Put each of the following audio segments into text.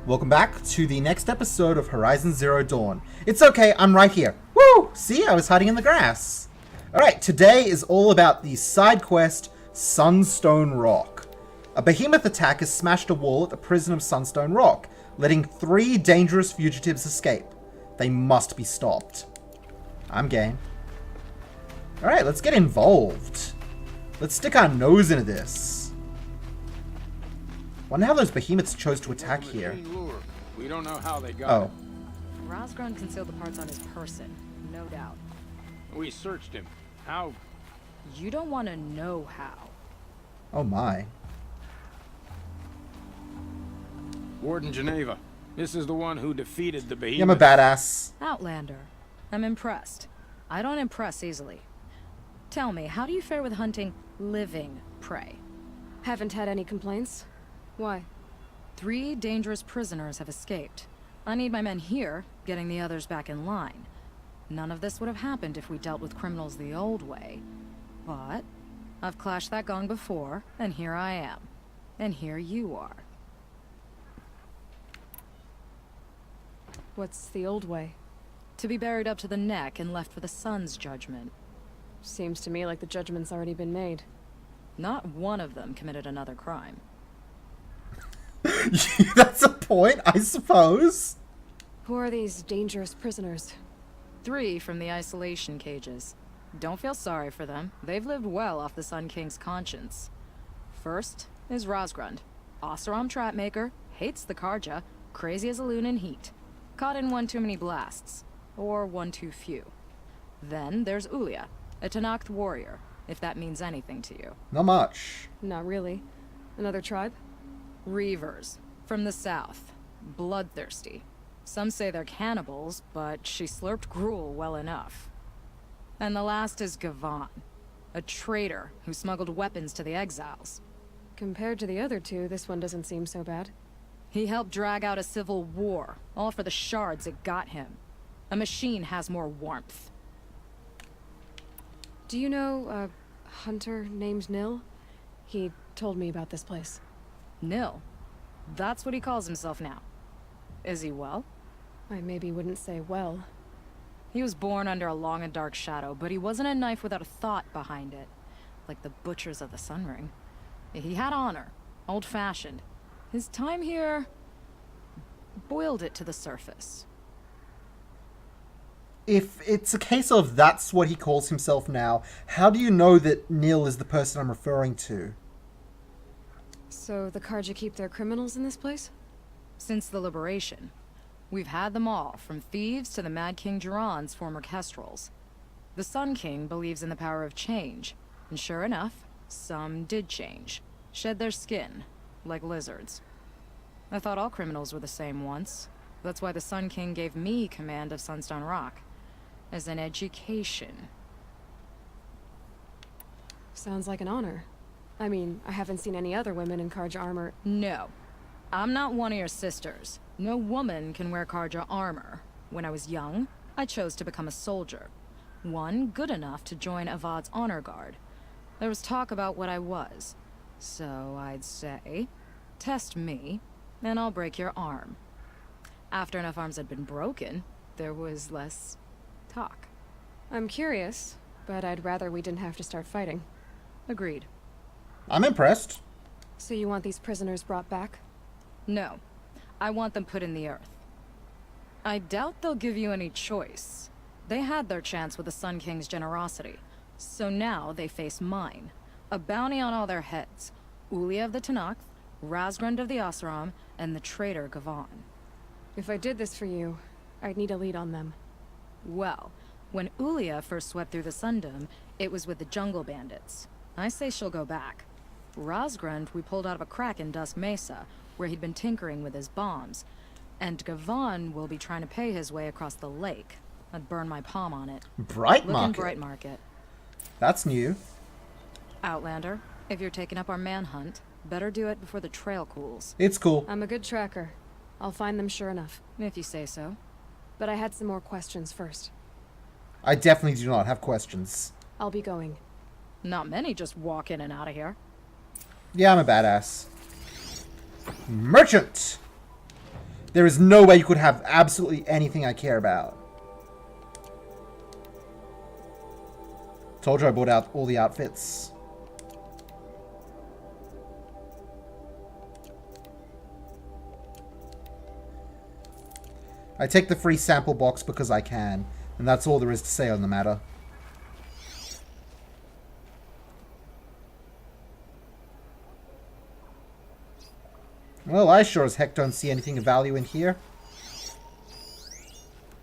Welcome back to the next episode of Horizon Zero Dawn. It's okay, I'm right here. Woo! See, I was hiding in the grass. Alright, today is all about the side quest, Sunstone Rock. A behemoth attack has smashed a wall at the prison of Sunstone Rock, letting 3 dangerous fugitives escape. They must be stopped. I'm game. Alright, let's get involved. Let's stick our nose into this. Wonder how those behemoths chose to attack here. We don't know how they got Oh. it. Rosgron concealed the parts on his person, no doubt. We searched him. How? You don't want to know how. Oh my. Warden Geneva. This is the one who defeated the behemoth. Yeah, I'm a badass. Outlander. I'm impressed. I don't impress easily. Tell me, how do you fare with hunting living prey? Haven't had any complaints. Why? 3 dangerous prisoners have escaped. I need my men here, getting the others back in line. None of this would have happened if we dealt with criminals the old way. But I've clashed that gong before, and here I am. And here you are. What's the old way? To be buried up to the neck and left for the sun's judgment. Seems to me like the judgment's already been made. Not one of them committed another crime. That's a point, I suppose. Who are these dangerous prisoners? 3 from the isolation cages. Don't feel sorry for them. They've lived well off the Sun King's conscience. First is Rosgrund. Oseram trapmaker, hates the Karja, crazy as a loon in heat. Caught in one too many blasts. Or one too few. Then there's Ulia, a Tenakth warrior, if that means anything to you. Not much. Not really. Another tribe? Reavers, from the south. Bloodthirsty. Some say they're cannibals, but she slurped gruel well enough. And the last is Gavan, a traitor who smuggled weapons to the exiles. Compared to the other 2, this one doesn't seem so bad. He helped drag out a civil war, all for the shards it got him. A machine has more warmth. Do you know a hunter named Nil? He told me about this place. Nil. That's what he calls himself now. Is he well? I maybe wouldn't say well. He was born under a long and dark shadow, but he wasn't a knife without a thought behind it. Like the butchers of the Sun Ring. He had honor. Old-fashioned. His time here boiled it to the surface. If it's a case of that's what he calls himself now, how do you know that Neil is the person I'm referring to? So the Karja keep their criminals in this place? Since the liberation, we've had them all, from thieves to the Mad King Jiran's former kestrels. The Sun King believes in the power of change, and sure enough, some did change. Shed their skin, like lizards. I thought all criminals were the same once. That's why the Sun King gave me command of Sunstone Rock. As an education. Sounds like an honor. I mean, I haven't seen any other women in Karja armor. No. I'm not one of your sisters. No woman can wear Karja armor. When I was young, I chose to become a soldier. One good enough to join Avad's honor guard. There was talk about what I was. So I'd say, test me, and I'll break your arm. After enough arms had been broken, there was less talk. I'm curious, but I'd rather we didn't have to start fighting. Agreed. I'm impressed. So you want these prisoners brought back? No. I want them put in the earth. I doubt they'll give you any choice. They had their chance with the Sun King's generosity. So now they face mine. A bounty on all their heads. Ulia of the Tenakth, Razgrund of the Oseram, and the traitor Gavan. If I did this for you, I'd need a lead on them. Well, when Ulia first swept through the Sundom, it was with the jungle bandits. I say she'll go back. Razgrund we pulled out of a crack in Dusk Mesa, where he'd been tinkering with his bombs. And Gavan will be trying to pay his way across the lake. I'd burn my palm on it. Bright Look in Market. Bright Market. That's new. Outlander, if you're taking up our manhunt, better do it before the trail cools. It's cool. I'm a good tracker. I'll find them sure enough. If you say so. But I had some more questions first. I definitely do not have questions. I'll be going. Not many just walk in and out of here. Yeah, I'm a badass. Merchant! There is no way you could have absolutely anything I care about. Told you I bought out all the outfits. I take the free sample box because I can, and that's all there is to say on the matter. Well, I sure as heck don't see anything of value in here.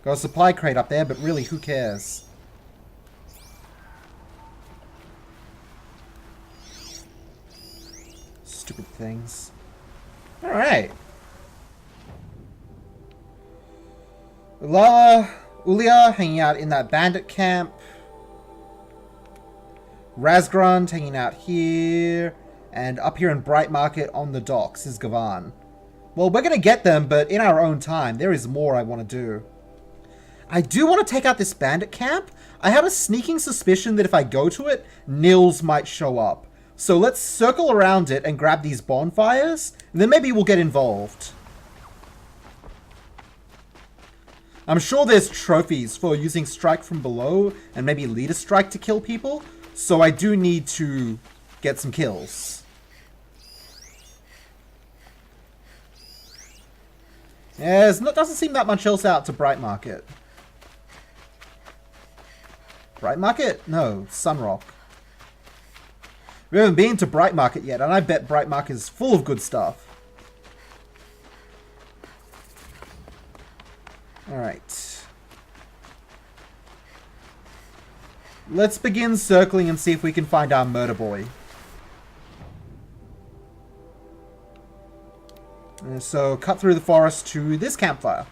Got a supply crate up there, but really, who cares? Stupid things. Alright. Ulia hanging out in that bandit camp. Razgrund hanging out here. And up here in Bright Market on the docks is Gavan. Well, we're going to get them, but in our own time. There is more I want to do. I do want to take out this bandit camp. I have a sneaking suspicion that if I go to it, Nils might show up. So let's circle around it and grab these bonfires, and then maybe we'll get involved. I'm sure there's trophies for using strike from below and maybe leader strike to kill people, so I do need to get some kills. Yeah, doesn't seem that much else out to Bright Market. Bright Market? No, Sunrock. We haven't been to Bright Market yet, and I bet Bright Market is full of good stuff. Alright. Let's begin circling and see if we can find our murder boy. So, cut through the forest to this campfire.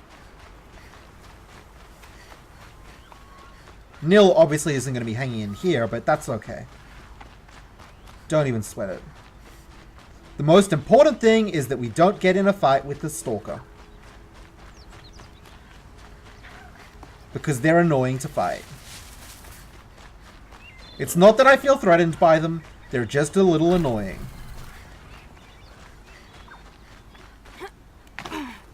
Nil obviously isn't going to be hanging in here, but that's okay. Don't even sweat it. The most important thing is that we don't get in a fight with the stalker. Because they're annoying to fight. It's not that I feel threatened by them, they're just a little annoying.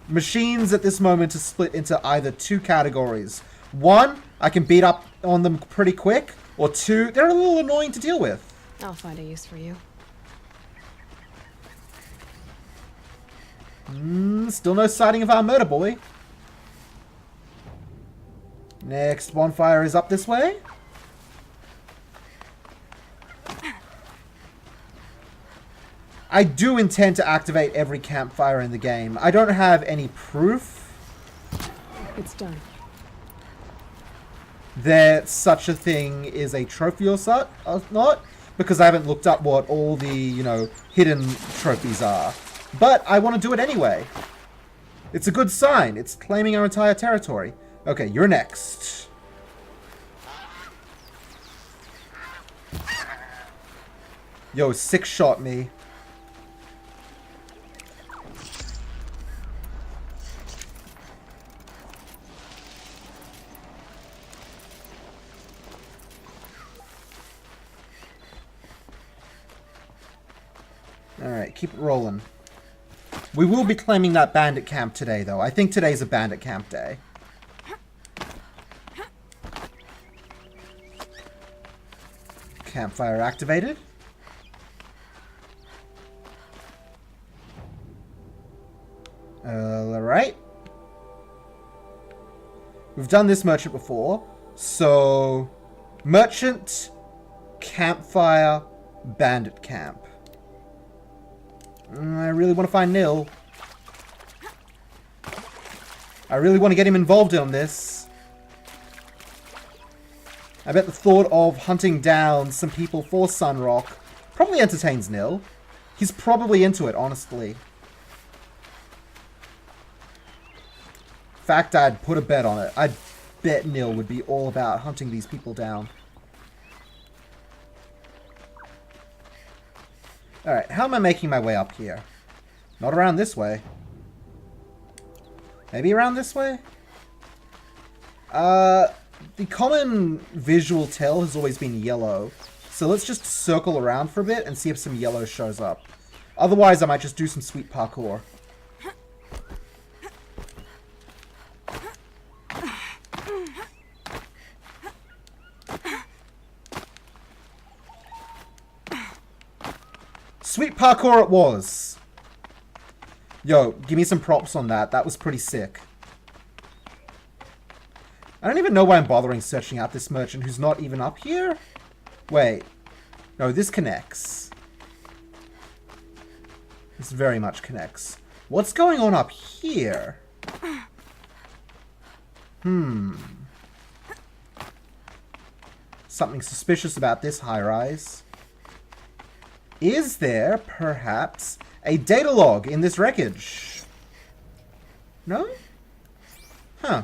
Machines at this moment are split into either two categories. One, I can beat up on them pretty quick, or two, they're a little annoying to deal with. I'll find a use for you. Still no sighting of our murder boy. Next bonfire is up this way. I do intend to activate every campfire in the game. I don't have any proof It's done. that such a thing is a trophy or not, because I haven't looked up what all the, hidden trophies are. But I want to do it anyway. It's a good sign. It's claiming our entire territory. Okay, you're next. Yo, 6-shot me. Alright, keep it rolling. We will be claiming that bandit camp today, though. I think today's a bandit camp day. Campfire activated. Alright. We've done this merchant before. So, merchant, campfire, bandit camp. I really want to find Nil. I really want to get him involved in this. I bet the thought of hunting down some people for Sunrock probably entertains Nil. He's probably into it, honestly. In fact, I'd put a bet on it. I'd bet Nil would be all about hunting these people down. Alright, how am I making my way up here? Not around this way. Maybe around this way? The common visual tell has always been yellow. So let's just circle around for a bit and see if some yellow shows up. Otherwise, I might just do some sweet parkour. Sweet parkour it was. Yo, give me some props on that. That was pretty sick. I don't even know why I'm bothering searching out this merchant who's not even up here. Wait. No, this connects. This very much connects. What's going on up here? Something suspicious about this high-rise. Is there, perhaps, a data log in this wreckage? No? Huh.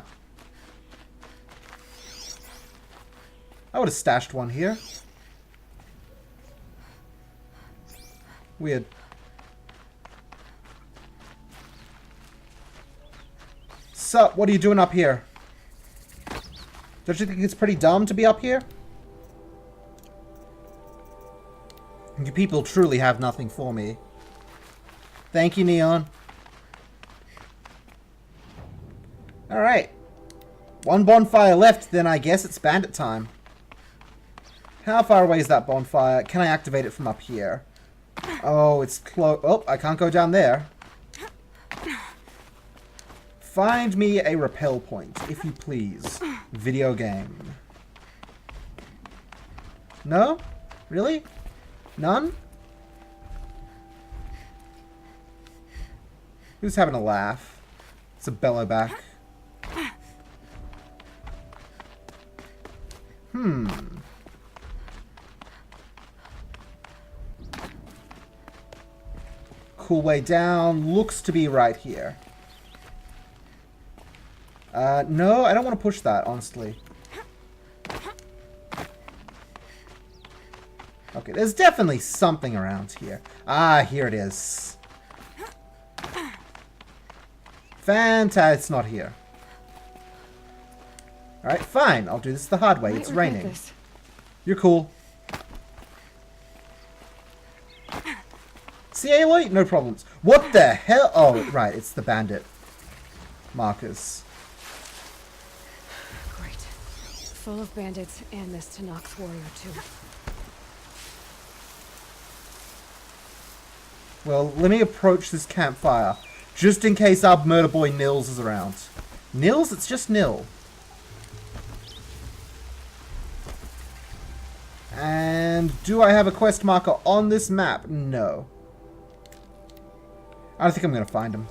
I would have stashed one here. Weird. Sup, what are you doing up here? Don't you think it's pretty dumb to be up here? You people truly have nothing for me. Thank you, Neon. Alright. One bonfire left, then I guess it's bandit time. How far away is that bonfire? Can I activate it from up here? Oh, it's close. Oh, I can't go down there. Find me a rappel point, if you please. Video game. No? Really? None? Who's having a laugh? It's a bellowback. Cool way down. Looks to be right here. No, I don't want to push that, honestly. Okay, there's definitely something around here. Ah, here it is. Fantastic. It's not here. Alright, fine. I'll do this the hard way. It's raining. You're cool. See, Aloy? No problems. What the hell? Oh, right. It's the bandit markers. Great. Full of bandits and this Tanox warrior, too. Well, let me approach this campfire. Just in case our murder boy Nils is around. Nils? It's just Nil. And do I have a quest marker on this map? No. I don't think I'm going to find him.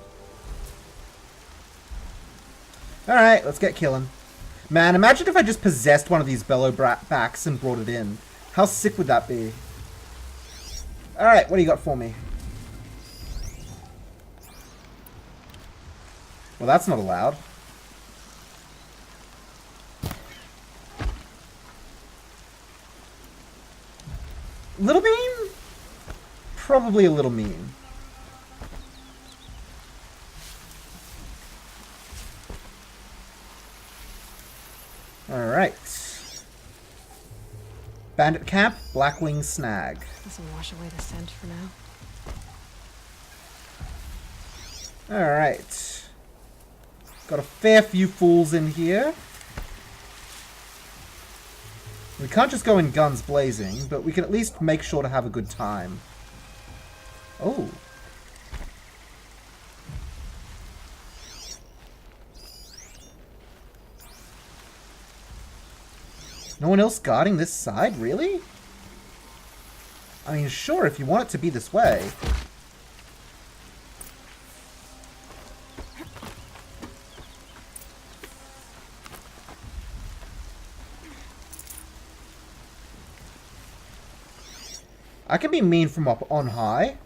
Alright, let's get killing. Man, imagine if I just possessed one of these bellow backs and brought it in. How sick would that be? Alright, what do you got for me? Well, that's not allowed. Little mean? Probably a little mean. Alright. Bandit camp, Blackwing snag. This will wash away the scent for now. Alright. Got a fair few fools in here. We can't just go in guns blazing, but we can at least make sure to have a good time. Oh. No one else guarding this side, really? I mean, sure, if you want it to be this way. I can be mean from up on high.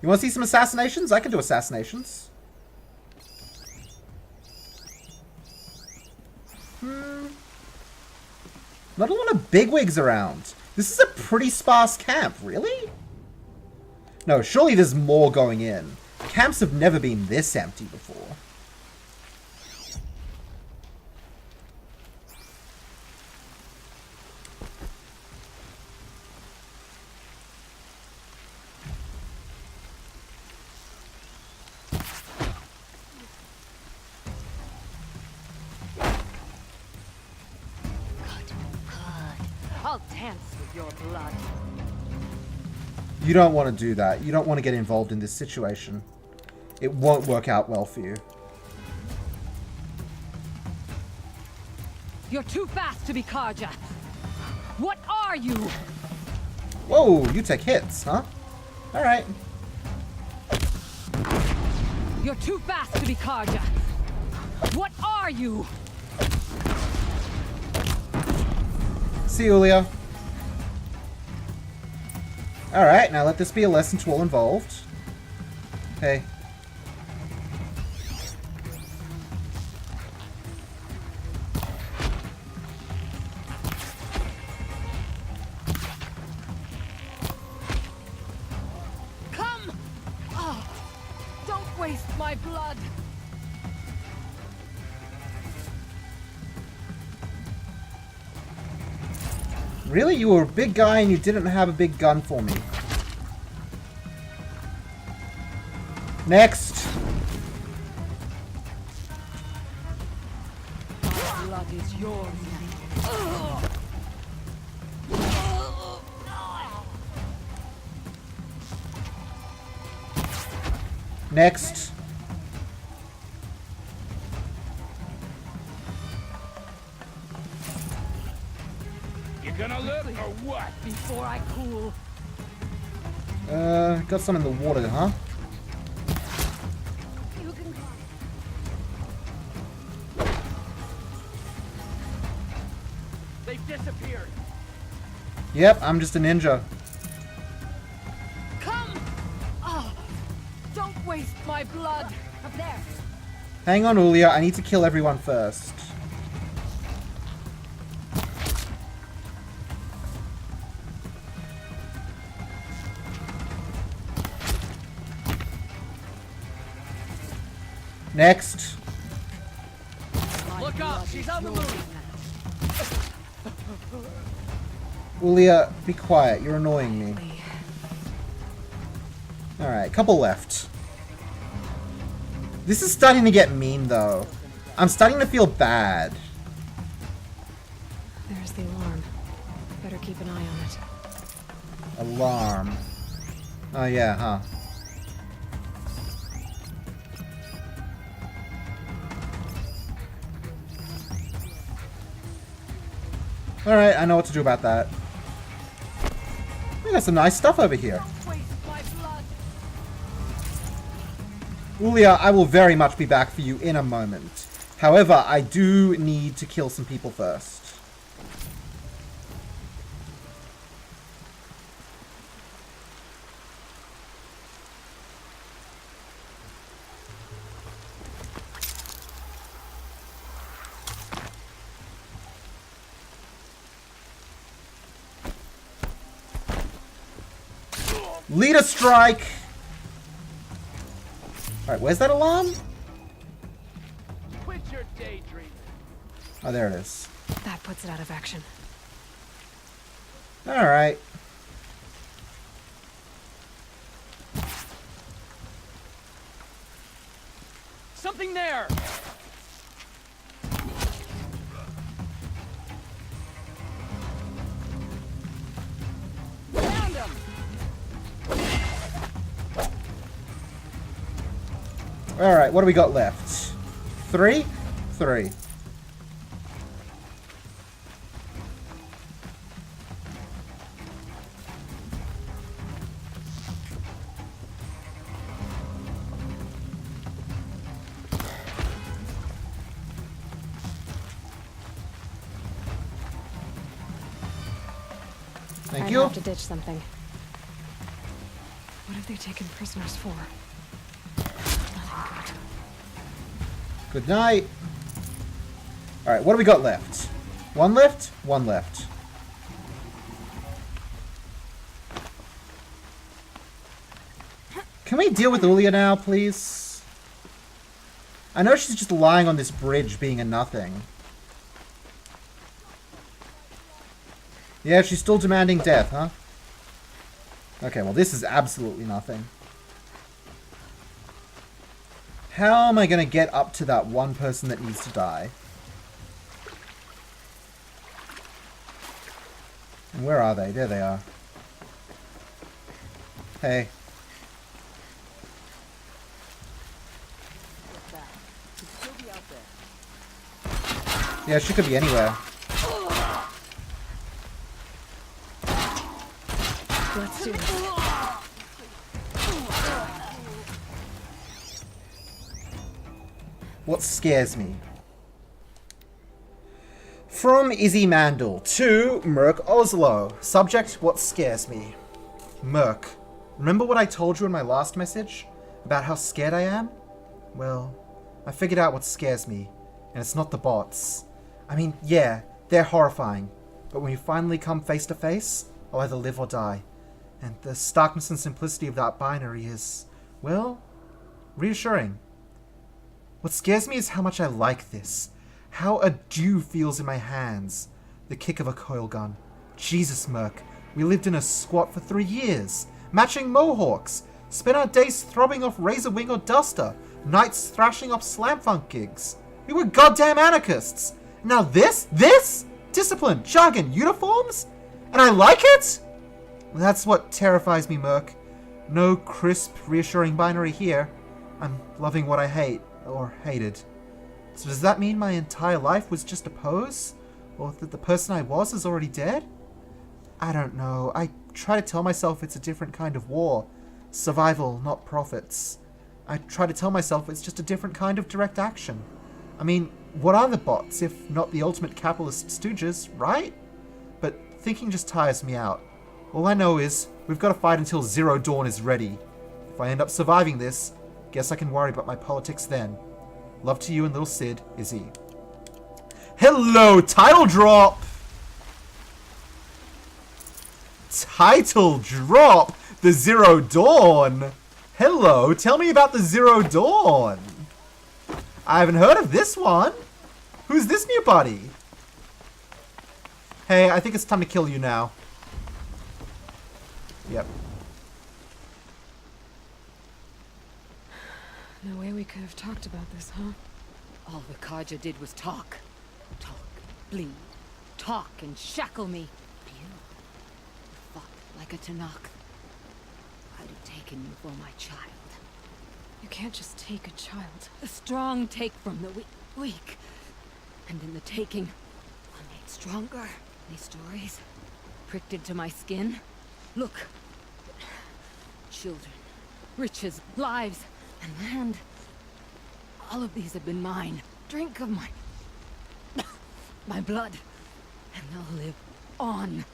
You want to see some assassinations? I can do assassinations. Not a lot of bigwigs around. This is a pretty sparse camp, really? No, surely there's more going in. Camps have never been this empty before. I'll dance with your blood. You don't want to do that. You don't want to get involved in this situation. It won't work out well for you. You're too fast to be Karja. What are you? Whoa, you take hits, huh? Alright. You're too fast to be Karja. What are you? See you, Julia. Alright, now let this be a lesson to all involved. Hey. Come! Oh, don't waste my blood. Really? You were a big guy and you didn't have a big gun for me. Next. My blood is yours. Next. You gonna live or what? Before I cool. Got some in the water, huh? You can They've disappeared. Yep, I'm just a ninja. come! Oh, don't waste my blood. Up there. Hang on, Julia. I need to kill everyone first. Next. Look up, she's on the move. Julia, be quiet. You're annoying me. Alright, couple left. This is starting to get mean, though. I'm starting to feel bad. There's the alarm. Better keep an eye on it. Alarm. Oh, yeah, huh. Alright, I know what to do about that. We got some nice stuff over here. Don't waste my blood. Julia, I will very much be back for you in a moment. However, I do need to kill some people first. Leader strike! Alright, where's that alarm? Quit your daydreaming. Oh, there it is. That puts it out of action. Alright. Something there. Found him. Alright, what do we got left? 3? 3. Thank I'd you. have to ditch something. What have they taken prisoners for? Nothing good. Good night. Alright, what do we got left? 1 left? 1 left. Can we deal with Julia now, please? I know she's just lying on this bridge being a nothing. Yeah, she's still demanding death, huh? Okay, well this is absolutely nothing. How am I going to get up to that one person that needs to die? Where are they? There they are. Hey. Yeah, she could be anywhere. Let's do it. What scares me? From Izzy Mandel to Merc Oslo. Subject, what scares me? Merc, remember what I told you in my last message? About how scared I am? Well, I figured out what scares me. And it's not the bots. I mean, yeah, they're horrifying. But when you finally come face to face, I'll either live or die. And the starkness and simplicity of that binary is, well, reassuring. What scares me is how much I like this. How a dew feels in my hands. The kick of a coil gun. Jesus, Merc. We lived in a squat for 3 years. Matching mohawks. Spent our days throbbing off Razor Wing or Duster. Nights thrashing up slam funk gigs. We were goddamn anarchists. Now this? Discipline, jargon, uniforms? And I like it? That's what terrifies me, Merc. No crisp, reassuring binary here. I'm loving what I hate, or hated. So does that mean my entire life was just a pose? Or that the person I was is already dead? I don't know. I try to tell myself it's a different kind of war. Survival, not profits. I try to tell myself it's just a different kind of direct action. I mean, what are the bots if not the ultimate capitalist stooges, right? But thinking just tires me out. All I know is, we've got to fight until Zero Dawn is ready. If I end up surviving this, guess I can worry about my politics then. Love to you and little Sid, Izzy. Hello, title drop! Title drop! The Zero Dawn! Hello, tell me about the Zero Dawn! I haven't heard of this one! Who's this new buddy? Hey, I think it's time to kill you now. Yep. No way we could have talked about this, huh? All the Kaja did was talk. Talk, bleed, talk and shackle me. You fought like a Tanakh. I'd have taken you for my child. You can't just take a child. The strong take from the weak. And in the taking, I'm made stronger. These stories, pricked into my skin. Look. Children, riches, lives, and land. All of these have been mine. Drink of my blood, and they'll live on.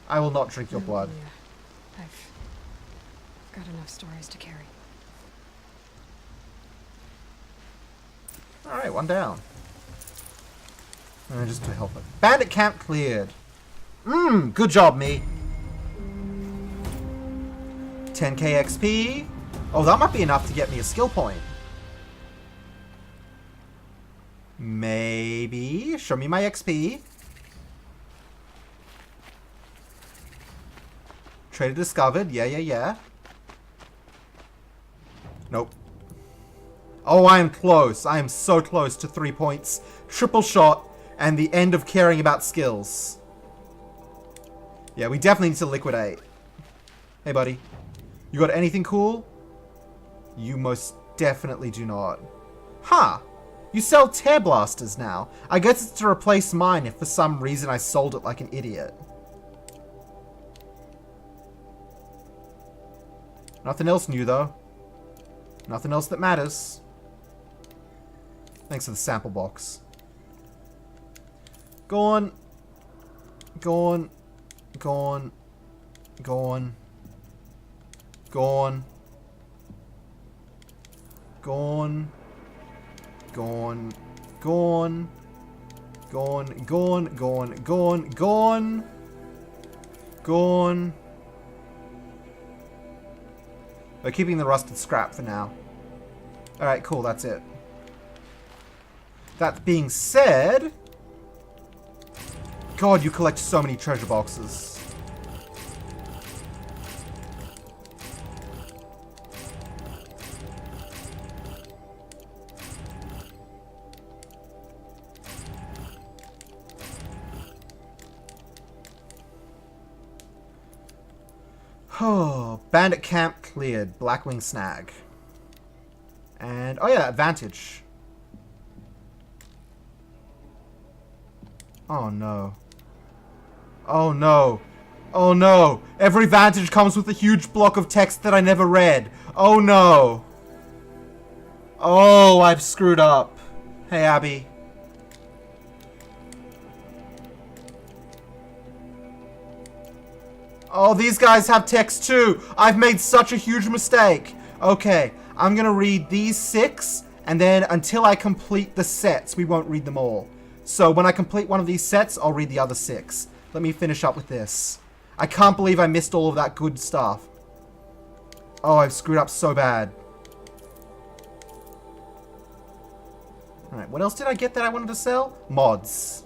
I will not drink your blood. Yeah. I've got enough stories to carry. Alright, one down. Just to help it. Bandit camp cleared. Good job, me. 10k XP. Oh, that might be enough to get me a skill point. Maybe. Show me my XP. Trader discovered. Yeah. Nope. Oh, I am close. I am so close to 3 points. Triple shot and the end of caring about skills. Yeah, we definitely need to liquidate. Hey, buddy. You got anything cool? You most definitely do not. Huh. You sell tear blasters now. I guess it's to replace mine if for some reason I sold it like an idiot. Nothing else new, though. Nothing else that matters. Thanks for the sample box. Gone. Gone. Gone. Gone. Gone. Gone. Gone. Gone. Gone. Gone. Gone. Gone. Gone. Gone. We're keeping the rusted scrap for now. Alright, cool, that's it. That being said... God, you collect so many treasure boxes. Oh, bandit camp cleared. Blackwing snag. And, oh yeah, advantage. Oh no. Oh no. Oh no. Every vantage comes with a huge block of text that I never read. Oh no. Oh, I've screwed up. Hey, Abby. Oh, these guys have text too. I've made such a huge mistake. Okay, I'm gonna read these 6, and then until I complete the sets, we won't read them all. So when I complete one of these sets, I'll read the other 6. Let me finish up with this. I can't believe I missed all of that good stuff. Oh, I've screwed up so bad. Alright, what else did I get that I wanted to sell? Mods.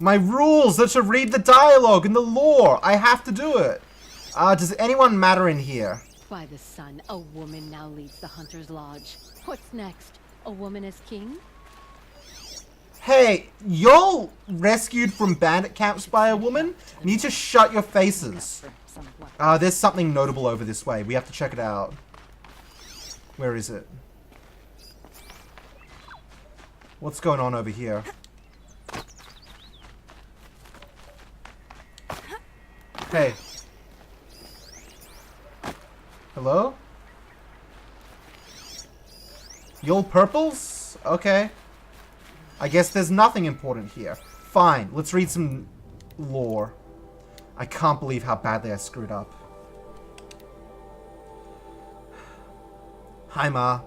My rules are to read the dialogue and the lore. I have to do it. Does anyone matter in here? By the sun, a woman now leads the Hunter's Lodge. What's next? A woman as king? Hey, y'all rescued from bandit camps by a woman? Need to shut your faces. There's something notable over this way. We have to check it out. Where is it? What's going on over here? Hey. Hello? Y'all purples? Okay. I guess there's nothing important here. Fine, let's read some lore. I can't believe how badly I screwed up. Hi, Ma.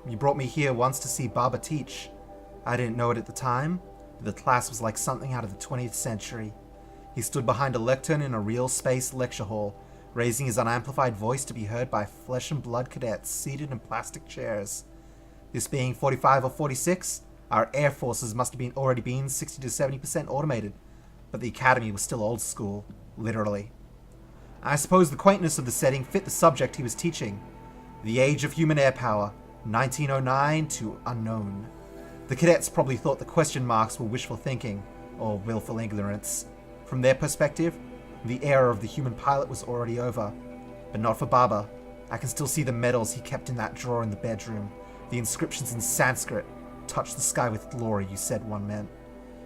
You brought me here once to see Baba teach. I didn't know it at the time, but the class was like something out of the 20th century. He stood behind a lectern in a real space lecture hall, raising his unamplified voice to be heard by flesh and blood cadets seated in plastic chairs. This being 45 or 46, our air forces must have already been 60 to 70% automated, but the academy was still old school, literally. I suppose the quaintness of the setting fit the subject he was teaching. The age of human air power, 1909 to unknown. The cadets probably thought the question marks were wishful thinking, or willful ignorance. From their perspective, the era of the human pilot was already over. But not for Baba. I can still see the medals he kept in that drawer in the bedroom. The inscriptions in Sanskrit. Touch the sky with glory, you said one meant.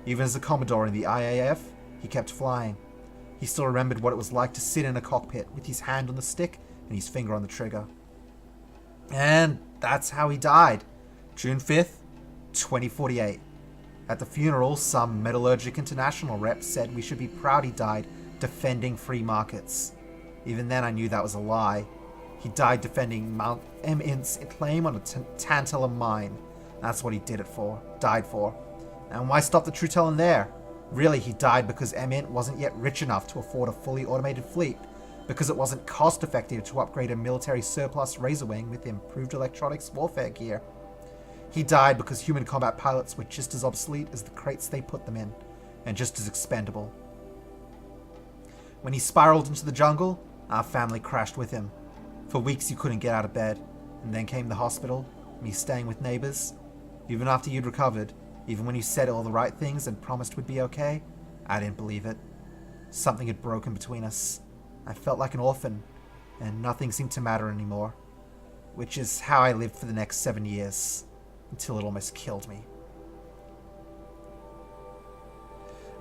Even as a Commodore in the IAF, he kept flying. He still remembered what it was like to sit in a cockpit with his hand on the stick and his finger on the trigger. And that's how he died. June 5th, 2048. At the funeral, some Metallurgic International rep said we should be proud he died defending free markets. Even then I knew that was a lie. He died defending Mount M-Int's claim on a tantalum mine. That's what he died for. And why stop the truth telling there? Really, he died because M-Int wasn't yet rich enough to afford a fully automated fleet, because it wasn't cost effective to upgrade a military surplus Razorwing with improved electronics warfare gear. He died because human combat pilots were just as obsolete as the crates they put them in, and just as expendable. When he spiraled into the jungle, our family crashed with him. For weeks you couldn't get out of bed, and then came the hospital, me staying with neighbors. Even after you'd recovered, even when you said all the right things and promised we'd be okay, I didn't believe it. Something had broken between us. I felt like an orphan, and nothing seemed to matter anymore. Which is how I lived for the next 7 years. Until it almost killed me.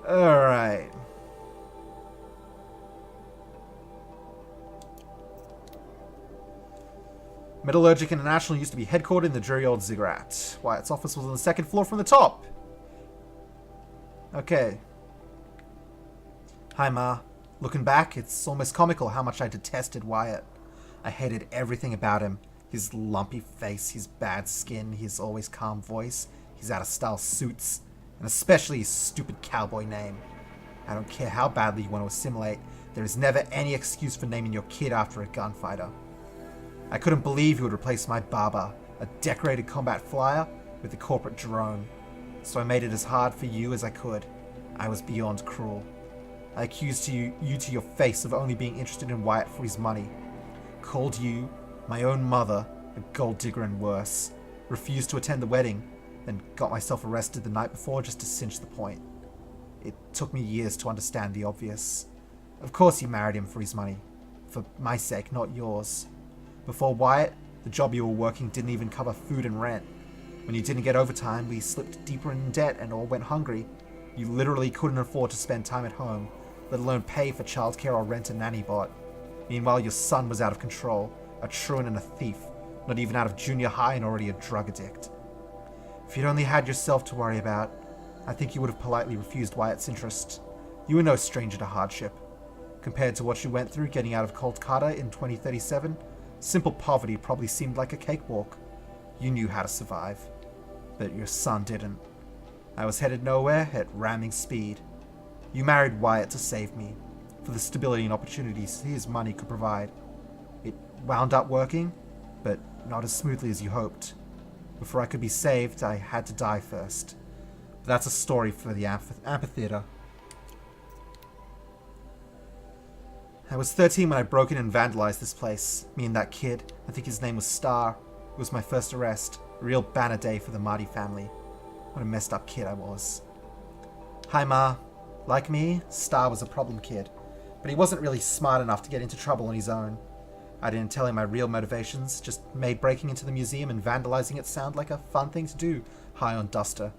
Alright. Metallurgic International used to be headquartered in the dreary old ziggurat. Wyatt's office was on the second floor from the top. Okay. Hi, Ma. Looking back, it's almost comical how much I detested Wyatt. I hated everything about him. His lumpy face, his bad skin, his always calm voice, his out-of-style suits, and especially his stupid cowboy name. I don't care how badly you want to assimilate, there is never any excuse for naming your kid after a gunfighter. I couldn't believe you would replace my Baba, a decorated combat flyer, with a corporate drone. So I made it as hard for you as I could. I was beyond cruel. I accused you to your face of only being interested in Wyatt for his money. Called you, my own mother, a gold digger and worse. Refused to attend the wedding. then got myself arrested the night before just to cinch the point. It took me years to understand the obvious. Of course you married him for his money. For my sake, not yours. Before Wyatt, the job you were working didn't even cover food and rent. When you didn't get overtime, we slipped deeper in debt and all went hungry. You literally couldn't afford to spend time at home, let alone pay for childcare or rent a nanny bot. Meanwhile, your son was out of control, a truant and a thief, not even out of junior high and already a drug addict. If you'd only had yourself to worry about, I think you would have politely refused Wyatt's interest. You were no stranger to hardship. Compared to what you went through getting out of Cold Carter in 2037, simple poverty probably seemed like a cakewalk. You knew how to survive. But your son didn't. I was headed nowhere at ramming speed. You married Wyatt to save me, for the stability and opportunities his money could provide. It wound up working, but not as smoothly as you hoped. Before I could be saved, I had to die first. But that's a story for the amphitheater. I was 13 when I broke in and vandalized this place. Me and that kid, I think his name was Star. It was my first arrest. A real banner day for the Marty family. What a messed up kid I was. Hi, Ma. Like me, Star was a problem kid, but he wasn't really smart enough to get into trouble on his own. I didn't tell him my real motivations, just made breaking into the museum and vandalizing it sound like a fun thing to do, high on duster.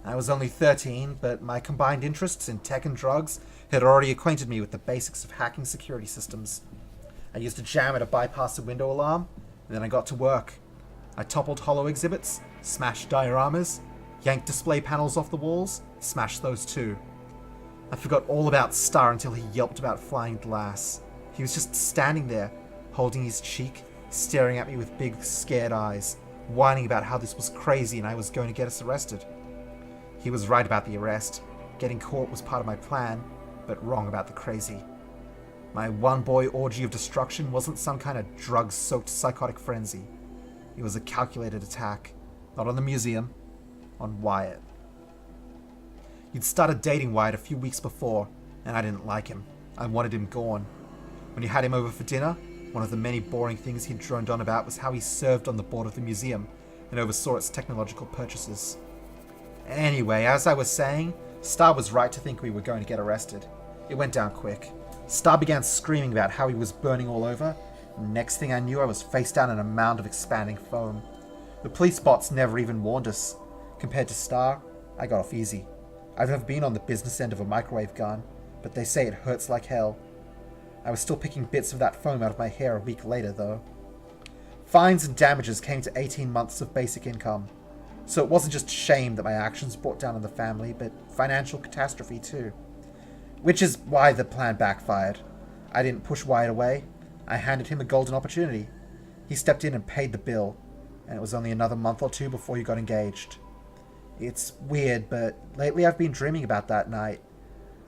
I was only 13, but my combined interests in tech and drugs had already acquainted me with the basics of hacking security systems. I used a jammer to bypass a window alarm, and then I got to work. I toppled holo exhibits, smashed dioramas, yanked display panels off the walls, smashed those too. I forgot all about Star until he yelped about flying glass. He was just standing there, holding his cheek, staring at me with big, scared eyes, whining about how this was crazy and I was going to get us arrested. He was right about the arrest. Getting caught was part of my plan, but wrong about the crazy. My one-boy orgy of destruction wasn't some kind of drug-soaked psychotic frenzy. It was a calculated attack, not on the museum, on Wyatt. You'd started dating Wyatt a few weeks before, and I didn't like him. I wanted him gone. When you had him over for dinner, one of the many boring things he'd droned on about was how he served on the board of the museum and oversaw its technological purchases. Anyway, as I was saying, Star was right to think we were going to get arrested. It went down quick. Star began screaming about how he was burning all over, and next thing I knew I was face down in a mound of expanding foam. The police bots never even warned us. Compared to Star, I got off easy. I've never been on the business end of a microwave gun, but they say it hurts like hell. I was still picking bits of that foam out of my hair a week later, though. Fines and damages came to 18 months of basic income. So it wasn't just shame that my actions brought down on the family, but financial catastrophe too. Which is why the plan backfired. I didn't push Wyatt away. I handed him a golden opportunity. He stepped in and paid the bill, and it was only another month or two before he got engaged. It's weird, but lately I've been dreaming about that night.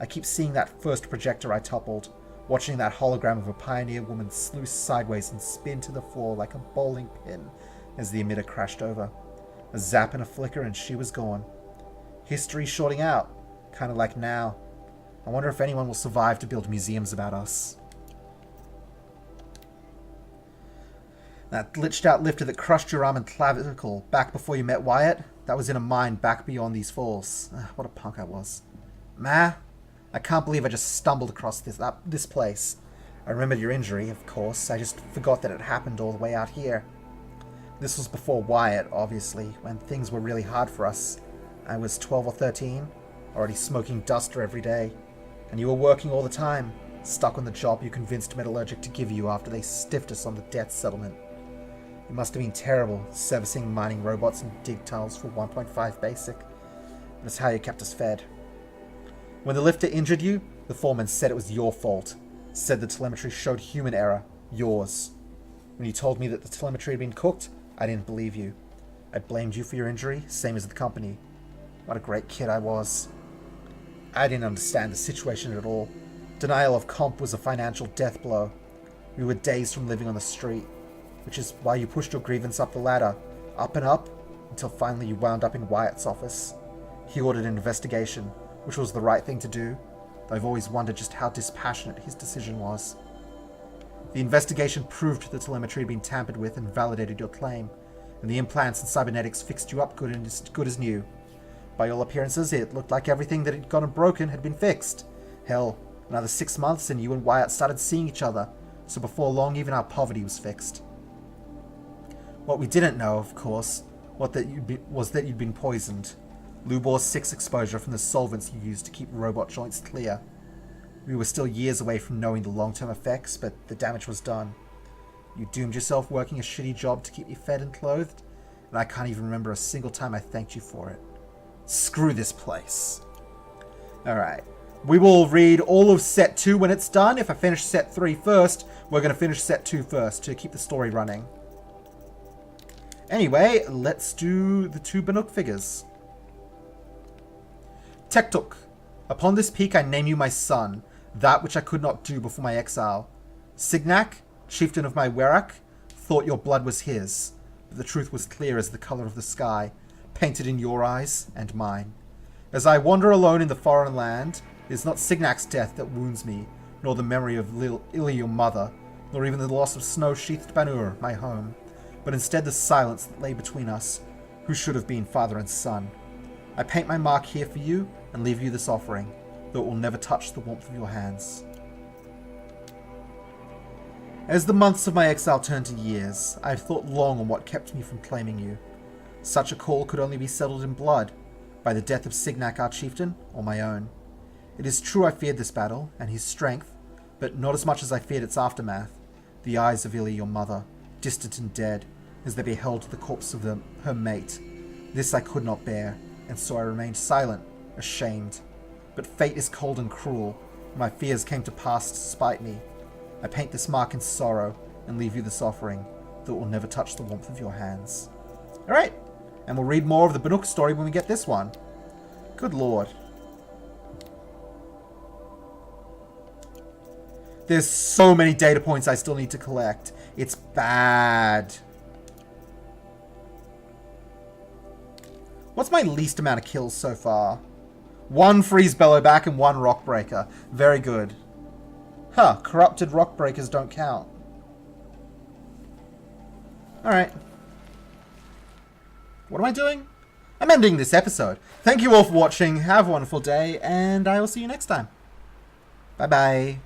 I keep seeing that first projector I toppled, watching that hologram of a pioneer woman sluice sideways and spin to the floor like a bowling pin as the emitter crashed over. A zap and a flicker and she was gone. History shorting out, kind of like now. I wonder if anyone will survive to build museums about us. That glitched out lifter that crushed your arm and clavicle back before you met Wyatt, that was in a mine back beyond these falls. What a punk I was. Ma, I can't believe I just stumbled across this place. I remembered your injury, of course. I just forgot that it happened all the way out here. This was before Wyatt, obviously, when things were really hard for us. I was 12 or 13, already smoking duster every day. And you were working all the time, stuck on the job you convinced Metallurgic to give you after they stiffed us on the debt settlement. It must have been terrible, servicing mining robots and dig tunnels for 1.5 basic. But it's how you kept us fed. When the lifter injured you, the foreman said it was your fault. Said the telemetry showed human error, yours. When you told me that the telemetry had been cooked, I didn't believe you. I blamed you for your injury, same as the company. What a great kid I was. I didn't understand the situation at all. Denial of comp was a financial death blow. We were days from living on the street, which is why you pushed your grievance up the ladder, up and up, until finally you wound up in Wyatt's office. He ordered an investigation, which was the right thing to do, though I've always wondered just how dispassionate his decision was. The investigation proved the telemetry had been tampered with and validated your claim, and the implants and cybernetics fixed you up good as new. By all appearances, it looked like everything that had gone broken had been fixed. Hell, another 6 months and you and Wyatt started seeing each other, so before long even our poverty was fixed. What we didn't know, of course, was that you'd been poisoned. Lubor 6 exposure from the solvents you used to keep robot joints clear. We were still years away from knowing the long-term effects, but the damage was done. You doomed yourself working a shitty job to keep you fed and clothed, and I can't even remember a single time I thanked you for it. Screw this place. Alright. We will read all of set 2 when it's done. If I finish set 3 first, we're going to finish set 2 first to keep the story running. Anyway, let's do the 2 Banuk figures. Tektuk. Upon this peak I name you my son, that which I could not do before my exile. Signac, chieftain of my Werak, thought your blood was his, but the truth was clear as the color of the sky, painted in your eyes and mine. As I wander alone in the foreign land, it is not Signac's death that wounds me, nor the memory of Illy your mother, nor even the loss of snow-sheathed Banur, my home, but instead the silence that lay between us, who should have been father and son. I paint my mark here for you, and leave you this offering, though it will never touch the warmth of your hands. As the months of my exile turned to years, I have thought long on what kept me from claiming you. Such a call could only be settled in blood, by the death of Signac our chieftain, or my own. It is true I feared this battle, and his strength, but not as much as I feared its aftermath, the eyes of Illy your mother, distant and dead, as they beheld the corpse of her mate. This I could not bear, and so I remained silent, ashamed. But fate is cold and cruel, and my fears came to pass to spite me. I paint this mark in sorrow, and leave you this offering, though it will never touch the warmth of your hands. Alright, and we'll read more of the Banuk story when we get this one. Good lord. There's so many data points I still need to collect. It's bad. What's my least amount of kills so far? 1 freeze bellowback and 1 rock breaker. Very good. Huh, corrupted rock breakers don't count. Alright. What am I doing? I'm ending this episode. Thank you all for watching. Have a wonderful day, and I will see you next time. Bye-bye.